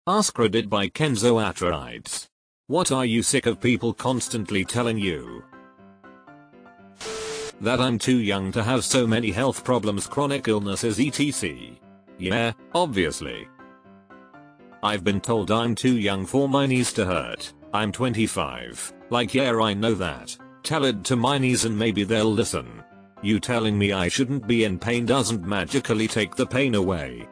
AskReddit by Kenzo Atreides. What are you sick of people constantly telling you? That I'm too young to have so many health problems, chronic illnesses, etc. Yeah, obviously. I've been told I'm too young for my knees to hurt. I'm 25. Like, yeah, I know that. Tell it to my knees and maybe they'll listen. You telling me I shouldn't be in pain doesn't magically take the pain away.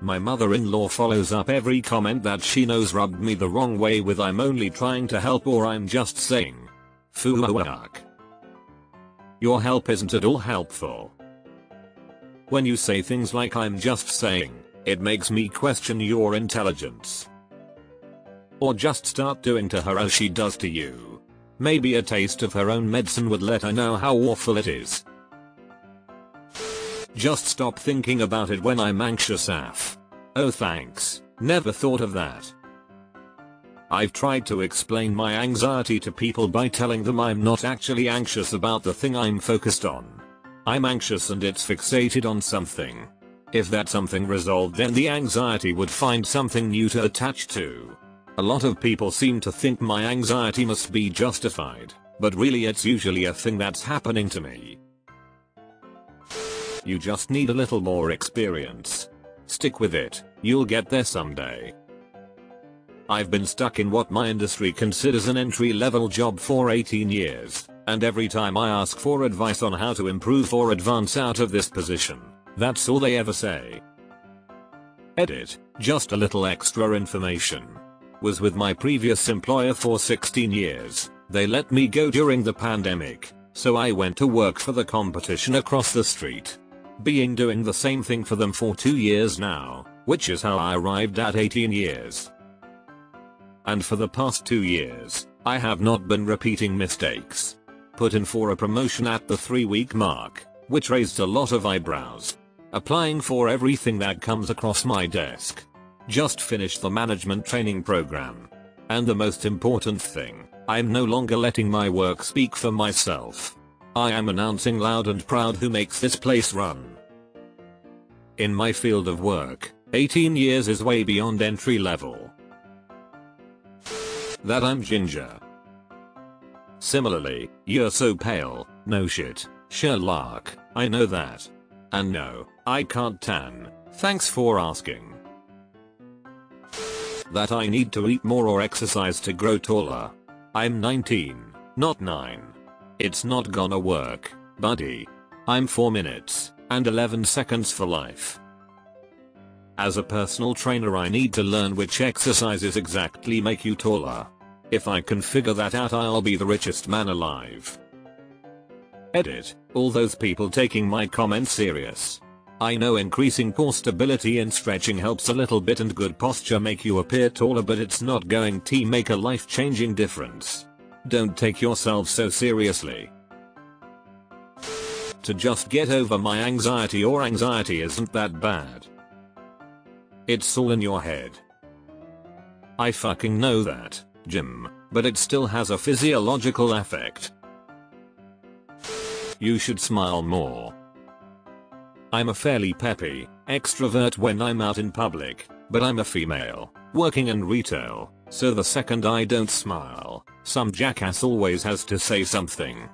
My mother-in-law follows up every comment that she knows rubbed me the wrong way with "I'm only trying to help" or "I'm just saying." Fuck. Your help isn't at all helpful. When you say things like "I'm just saying," it makes me question your intelligence. Or just start doing to her as she does to you. Maybe a taste of her own medicine would let her know how awful it is. Just stop thinking about it when I'm anxious, af. Oh thanks, never thought of that. I've tried to explain my anxiety to people by telling them I'm not actually anxious about the thing I'm focused on. I'm anxious and it's fixated on something. If that something resolved, then the anxiety would find something new to attach to. A lot of people seem to think my anxiety must be justified, but really it's usually a thing that's happening to me. You just need a little more experience. Stick with it, you'll get there someday. I've been stuck in what my industry considers an entry-level job for 18 years, and every time I ask for advice on how to improve or advance out of this position, that's all they ever say. Edit, just a little extra information. Was with my previous employer for 16 years. They let me go during the pandemic, so I went to work for the competition across the street. Doing the same thing for them for 2 years now, which is how I arrived at 18 years. And for the past 2 years, I have not been repeating mistakes. Put in for a promotion at the 3-week mark, which raised a lot of eyebrows. Applying for everything that comes across my desk. Just finished the management training program. And the most important thing, I'm no longer letting my work speak for myself. I am announcing loud and proud who makes this place run. In my field of work, 18 years is way beyond entry level. That I'm ginger. Similarly, you're so pale. No shit, Sherlock, I know that. And no, I can't tan. Thanks for asking. That I need to eat more or exercise to grow taller. I'm 19, not 9. It's not gonna work, buddy. I'm 4 minutes and 11 seconds for life. As a personal trainer, I need to learn which exercises exactly make you taller. If I can figure that out, I'll be the richest man alive. Edit, all those people taking my comments serious. I know increasing core stability and stretching helps a little bit and good posture make you appear taller, but it's not going to make a life-changing difference. Don't take yourself so seriously. To just get over my anxiety or anxiety isn't that bad. It's all in your head. I fucking know that, Jim, but it still has a physiological effect. You should smile more. I'm a fairly peppy extrovert when I'm out in public, but I'm a female, working in retail, so the second I don't smile, some jackass always has to say something.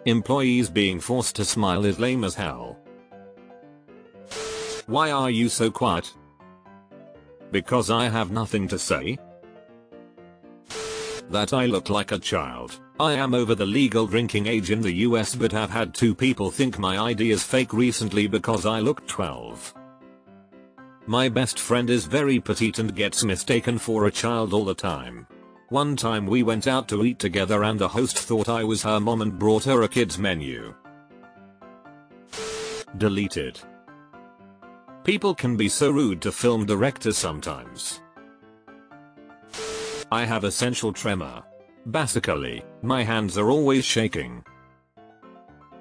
Employees being forced to smile is lame as hell. Why are you so quiet? Because I have nothing to say? That I look like a child. I am over the legal drinking age in the US, but have had 2 people think my ID is fake recently because I look 12. My best friend is very petite and gets mistaken for a child all the time. One time we went out to eat together and the host thought I was her mom and brought her a kid's menu. Deleted. People can be so rude to film directors sometimes. I have essential tremor. Basically, my hands are always shaking.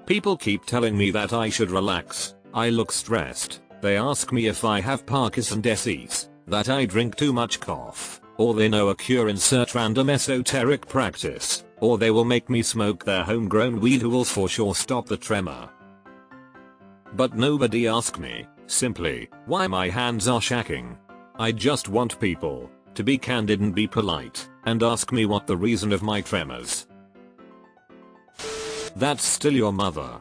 People keep telling me that I should relax. I look stressed. They ask me if I have Parkinson's disease, that I drink too much cough, or they know a cure, insert random esoteric practice, or they will make me smoke their homegrown weed who will for sure stop the tremor. But nobody asked me, Simply, why my hands are shaking. I just want people to be candid and be polite, and ask me what the reason of my tremors. That's still your mother.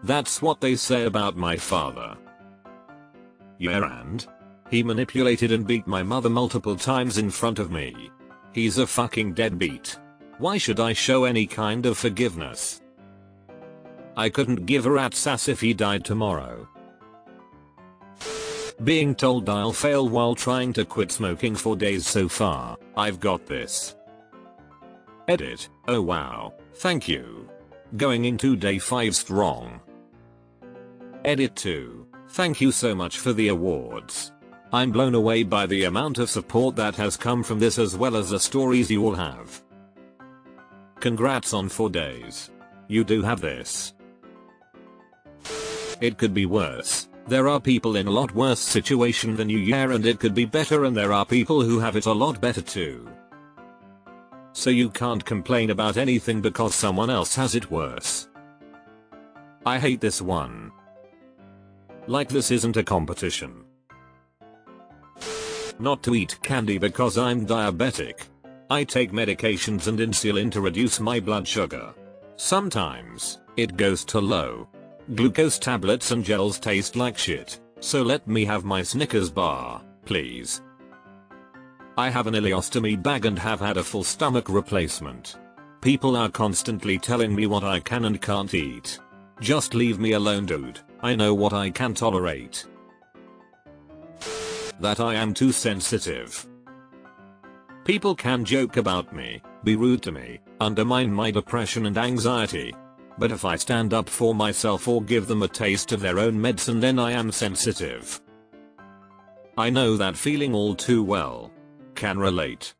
That's what they say about my father. Yeah, and? He manipulated and beat my mother multiple times in front of me. He's a fucking deadbeat. Why should I show any kind of forgiveness? I couldn't give a rat's ass if he died tomorrow. Being told I'll fail while trying to quit smoking for days so far. I've got this. Edit. Oh wow. Thank you. Going into day 5 strong. Edit 2. Thank you so much for the awards. I'm blown away by the amount of support that has come from this, as well as the stories you all have. Congrats on 4 days. You do have this. It could be worse. There are people in a lot worse situation than you, yeah, and it could be better, and there are people who have it a lot better too. So you can't complain about anything because someone else has it worse. I hate this one. Like this isn't a competition. Not to eat candy because I'm diabetic. I take medications and insulin to reduce my blood sugar. Sometimes it goes to low. Glucose tablets and gels taste like shit, so let me have my Snickers bar, please. I have an ileostomy bag and have had a full stomach replacement. People are constantly telling me what I can and can't eat. Just leave me alone, dude. I know what I can tolerate. That I am too sensitive. People can joke about me, be rude to me, undermine my depression and anxiety. But if I stand up for myself or give them a taste of their own medicine, then I am sensitive. I know that feeling all too well. Can relate.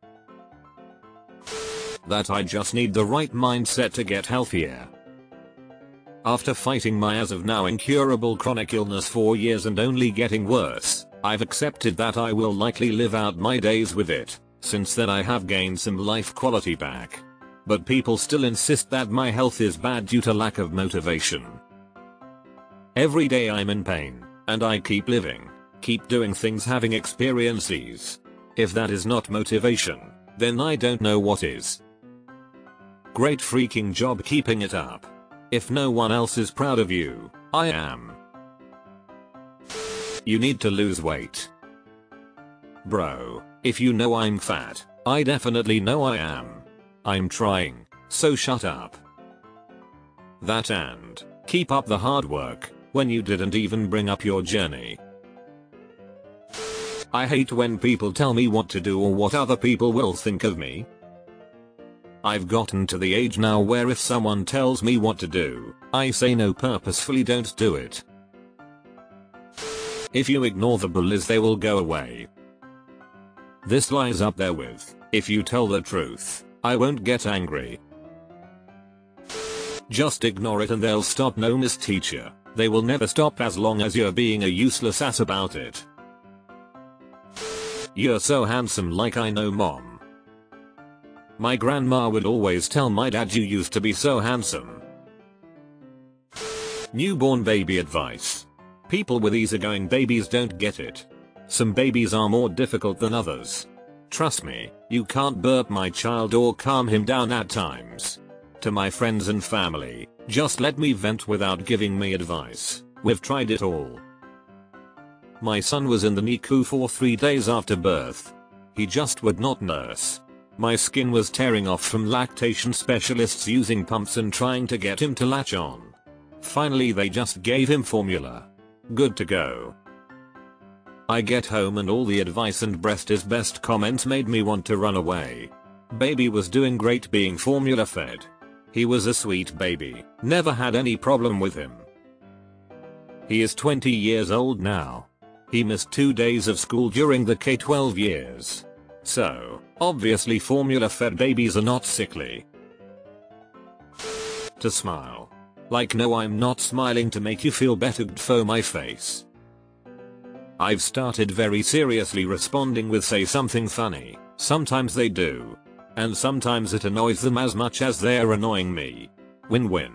That I just need the right mindset to get healthier. After fighting my as of now incurable chronic illness for years and only getting worse, I've accepted that I will likely live out my days with it. Since then I have gained some life quality back. But people still insist that my health is bad due to lack of motivation. Every day I'm in pain, and I keep living, keep doing things, having experiences. If that is not motivation, then I don't know what is. Great freaking job keeping it up. If no one else is proud of you, I am. You need to lose weight. Bro, if you know I'm fat, I definitely know I am. I'm trying, so shut up. That and keep up the hard work when you didn't even bring up your journey. I hate when people tell me what to do or what other people will think of me. I've gotten to the age now where if someone tells me what to do, I say no, purposefully don't do it. If you ignore the bullies, they will go away. This lies up there with, if you tell the truth, I won't get angry. Just ignore it and they'll stop. No, Miss Teacher, they will never stop as long as you're being a useless ass about it. You're so handsome, like I know, Mom. My grandma would always tell my dad, you used to be so handsome. Newborn baby advice. People with easygoing babies don't get it. Some babies are more difficult than others. Trust me, you can't burp my child or calm him down at times. To my friends and family, just let me vent without giving me advice. We've tried it all. My son was in the NICU for 3 days after birth. He just would not nurse. My skin was tearing off from lactation specialists using pumps and trying to get him to latch on. Finally they just gave him formula. Good to go. I get home and all the advice and breast is best comments made me want to run away. Baby was doing great being formula fed. He was a sweet baby, never had any problem with him. He is 20 years old now. He missed 2 days of school during the K-12 years. So, obviously formula fed babies are not sickly. To smile. Like no, I'm not smiling to make you feel better for my face. I've started very seriously responding with say something funny. Sometimes they do. And sometimes it annoys them as much as they're annoying me. Win-win.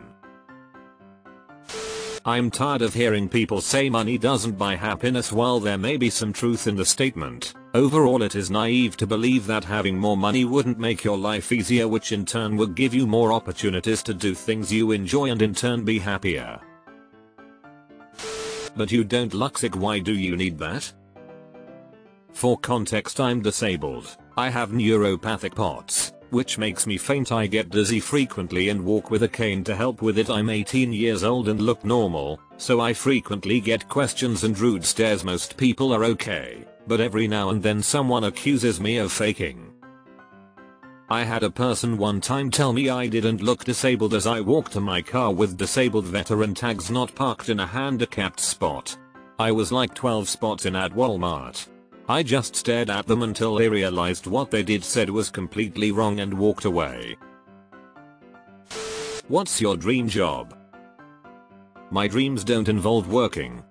I'm tired of hearing people say money doesn't buy happiness. While there may be some truth in the statement, overall it is naive to believe that having more money wouldn't make your life easier, which in turn would give you more opportunities to do things you enjoy and in turn be happier. But you don't, Luxic. Why do you need that? For context, I'm disabled. I have neuropathic POTS, which makes me faint. I get dizzy frequently and walk with a cane to help with it. I'm 18 years old and look normal, so I frequently get questions and rude stares. Most people are okay, but every now and then someone accuses me of faking. I had a person one time tell me I didn't look disabled as I walked to my car with disabled veteran tags not parked in a handicapped spot. I was like 12 spots in at Walmart. I just stared at them until they realized what they said was completely wrong and walked away. What's your dream job? My dreams don't involve working.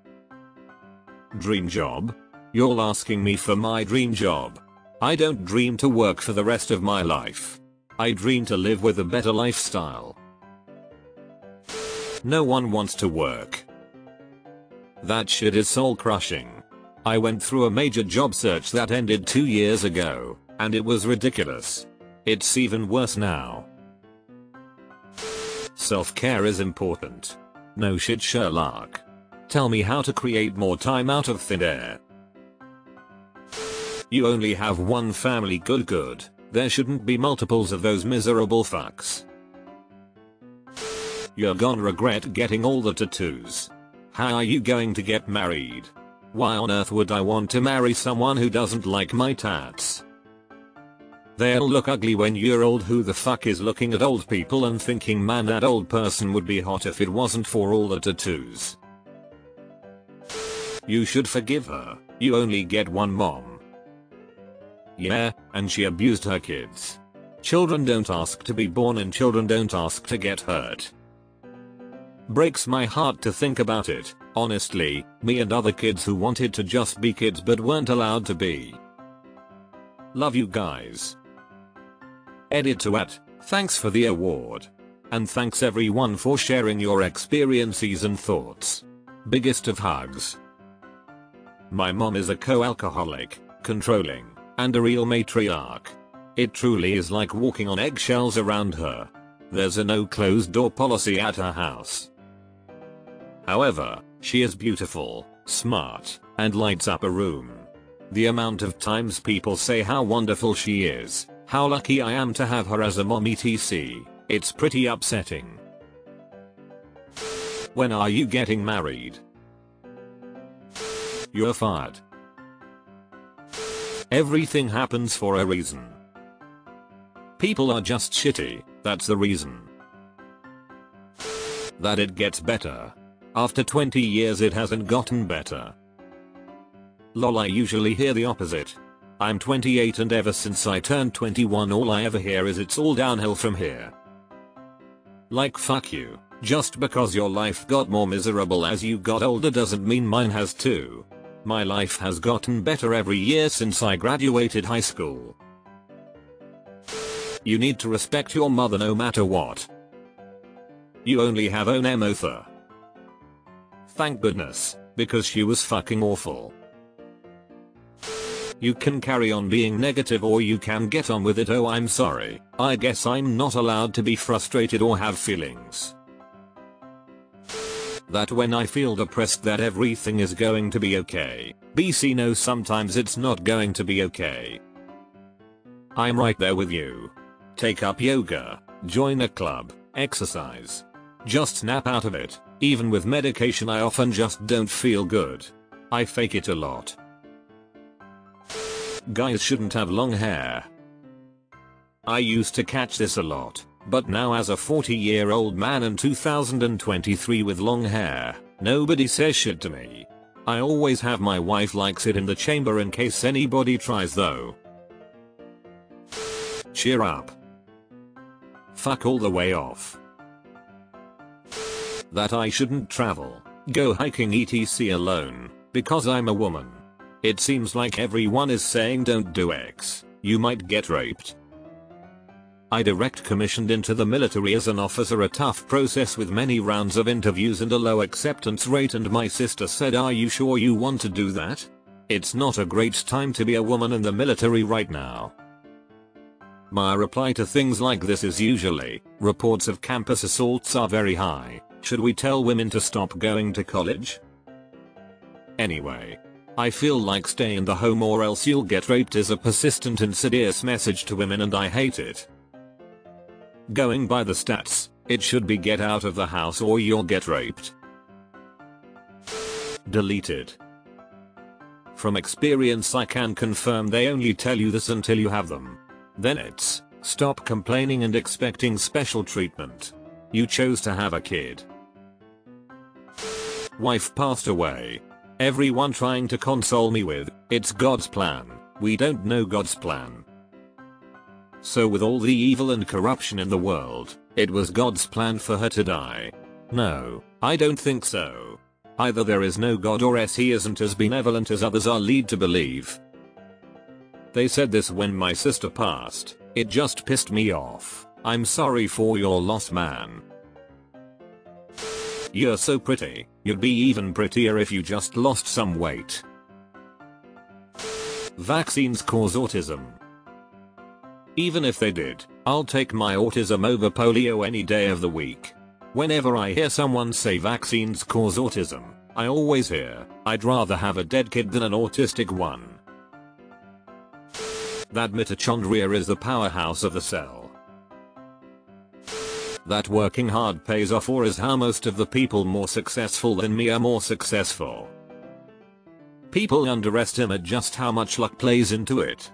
Dream job? You're asking me for my dream job. I don't dream to work for the rest of my life. I dream to live with a better lifestyle. No one wants to work. That shit is soul crushing. I went through a major job search that ended 2 years ago, and it was ridiculous. It's even worse now. Self-care is important. No shit, Sherlock. Tell me how to create more time out of thin air. You only have one family. Good. There shouldn't be multiples of those miserable fucks. You're gonna regret getting all the tattoos. How are you going to get married? Why on earth would I want to marry someone who doesn't like my tats? They'll look ugly when you're old. Who the fuck is looking at old people and thinking, man, that old person would be hot if it wasn't for all the tattoos? You should forgive her. You only get one mom. Yeah, and she abused her kids. Children don't ask to be born and children don't ask to get hurt. Breaks my heart to think about it, honestly. Me and other kids who wanted to just be kids but weren't allowed to be. Love you guys. Edit to @ thanks for the award. And thanks everyone for sharing your experiences and thoughts. Biggest of hugs. My mom is a co-alcoholic, controlling, and a real matriarch. It truly is like walking on eggshells around her. There's a no closed door policy at her house. However, she is beautiful, smart, and lights up a room. The amount of times people say how wonderful she is, how lucky I am to have her as a mom etc. It's pretty upsetting. When are you getting married? You're fired. Everything happens for a reason. People are just shitty, that's the reason. That it gets better. After 20 years it hasn't gotten better. Lol, I usually hear the opposite. I'm 28 and ever since I turned 21 all I ever hear is it's all downhill from here. Like fuck you. Just because your life got more miserable as you got older doesn't mean mine has too. My life has gotten better every year since I graduated high school. You need to respect your mother no matter what. You only have own Mother. Thank goodness, because she was fucking awful. You can carry on being negative or you can get on with it. Oh, I'm sorry. I guess I'm not allowed to be frustrated or have feelings. That when I feel depressed that everything is going to be okay. BC, no, sometimes it's not going to be okay. I'm right there with you. Take up yoga, join a club, exercise. Just snap out of it. Even with medication I often just don't feel good. I fake it a lot. Guys shouldn't have long hair. I used to catch this a lot, but now as a 40-year-old man in 2023 with long hair, nobody says shit to me. I always have my wife likes it in the chamber in case anybody tries though. Cheer up. Fuck all the way off. That I shouldn't travel, go hiking etc alone, because I'm a woman. It seems like everyone is saying don't do X, you might get raped. I direct commissioned into the military as an officer, a tough process with many rounds of interviews and a low acceptance rate, and my sister said, "Are you sure you want to do that? It's not a great time to be a woman in the military right now." My reply to things like this is usually, reports of campus assaults are very high. Should we tell women to stop going to college? Anyway, I feel like stay in the home or else you'll get raped is a persistent insidious message to women, and I hate it. Going by the stats, it should be get out of the house or you'll get raped. Deleted. From experience I can confirm they only tell you this until you have them. Then it's, stop complaining and expecting special treatment. You chose to have a kid. Wife passed away. Everyone trying to console me with, it's God's plan. We don't know God's plan. So with all the evil and corruption in the world, it was God's plan for her to die. No, I don't think so. Either there is no God or else he isn't as benevolent as others are led to believe. They said this when my sister passed. It just pissed me off. I'm sorry for your loss, man. You're so pretty. You'd be even prettier if you just lost some weight. Vaccines cause autism. Even if they did, I'll take my autism over polio any day of the week. Whenever I hear someone say vaccines cause autism, I always hear, I'd rather have a dead kid than an autistic one. That mitochondria is the powerhouse of the cell. That working hard pays off, or is how most of the people more successful than me are more successful. People underestimate just how much luck plays into it.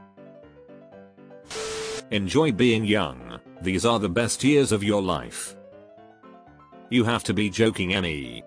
Enjoy being young. These are the best years of your life. You have to be joking, Emmy.